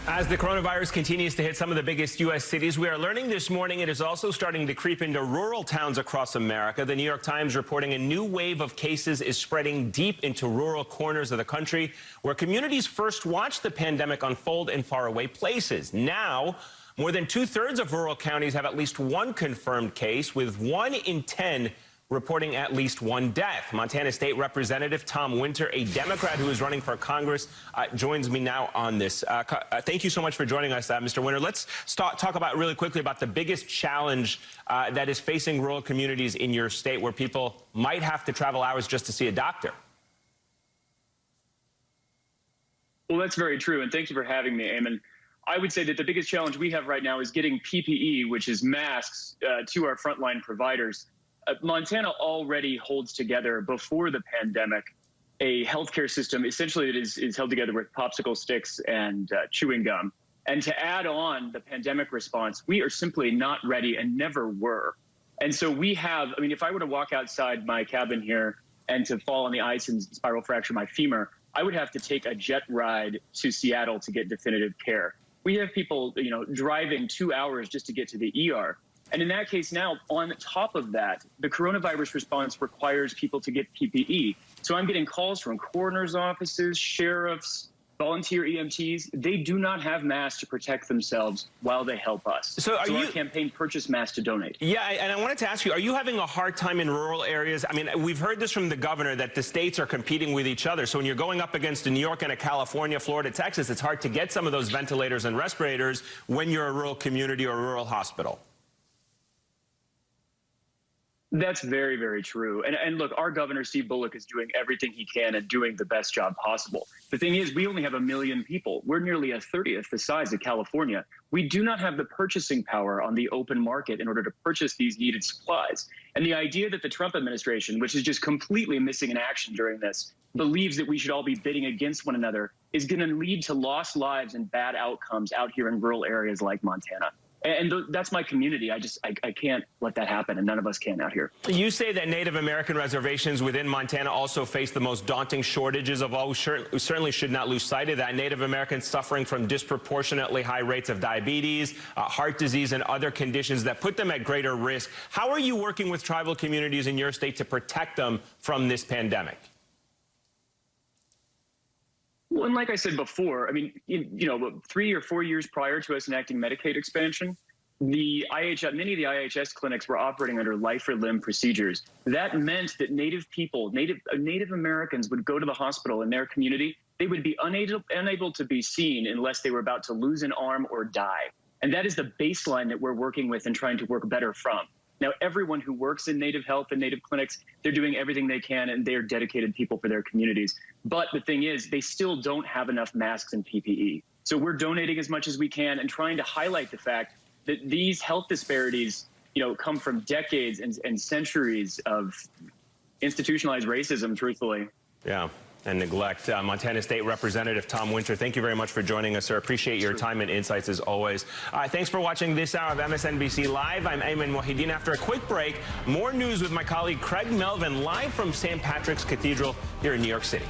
As the coronavirus continues to hit some of the biggest U.S. cities, we are learning this morning it is also starting to creep into rural towns across America. The New York Times reporting a new wave of cases is spreading deep into rural corners of the country, where communities first watched the pandemic unfold in faraway places. Now, more than two-thirds of rural counties have at least one confirmed case, with 1 in 10 reporting at least one death. Montana State Representative Tom Winter, a Democrat who is running for Congress, joins me now on this. Thank you so much for joining us, Mr. Winter. Let's talk about really quickly about the biggest challenge that is facing rural communities in your state, where people might have to travel hours just to see a doctor. Well, that's very true, and thank you for having me, Ayman. I would say that the biggest challenge we have right now is getting PPE, which is masks, to our frontline providers. Montana already holds together, before the pandemic, a healthcare system essentially that is held together with popsicle sticks and chewing gum. And to add on the pandemic response, we are simply not ready and never were. And so we have, I mean, if I were to walk outside my cabin here and to fall on the ice and spiral fracture my femur, I would have to take a jet ride to Seattle to get definitive care. We have people, driving 2 hours just to get to the ER. And in that case now, on top of that, the coronavirus response requires people to get PPE. So I'm getting calls from coroner's offices, sheriffs, volunteer EMTs. They do not have masks to protect themselves while they help us. So our campaign purchased masks to donate. Yeah, and I wanted to ask you, are you having a hard time in rural areas? I mean, we've heard this from the governor that the states are competing with each other. So when you're going up against a New York and a California, Florida, Texas, it's hard to get some of those ventilators and respirators when you're a rural community or a rural hospital. That's very, very true. And look, our governor, Steve Bullock, is doing everything he can and doing the best job possible. The thing is, we only have 1 million people. We're nearly a 30th the size of California. We do not have the purchasing power on the open market in order to purchase these needed supplies. And the idea that the Trump administration, which is just completely missing in action during this, believes that we should all be bidding against one another is going to lead to lost lives and bad outcomes out here in rural areas like Montana. And that's my community. I can't let that happen, and none of us can out here. You say that Native American reservations within Montana also face the most daunting shortages of all. We certainly should not lose sight of that. Native Americans suffering from disproportionately high rates of diabetes, heart disease, and other conditions that put them at greater risk. How are you working with tribal communities in your state to protect them from this pandemic? Well, and like I said before, I mean, 3 or 4 years prior to us enacting Medicaid expansion, many of the IHS clinics were operating under life or limb procedures. That meant that Native people, Native Americans would go to the hospital in their community. They would be unable to be seen unless they were about to lose an arm or die. And that is the baseline that we're working with and trying to work better from. Now, everyone who works in Native health and Native clinics, they're doing everything they can, and they're dedicated people for their communities. But the thing is, they still don't have enough masks and PPE. So we're donating as much as we can and trying to highlight the fact that these health disparities, come from decades and centuries of institutionalized racism, truthfully. Yeah. And neglect. Montana State Representative Tom Winter, thank you very much for joining us, sir. Appreciate your time and insights as always. Thanks for watching this hour of MSNBC Live. I'm Ayman Mohyeldin. After a quick break, more news with my colleague Craig Melvin, live from St. Patrick's Cathedral here in New York City.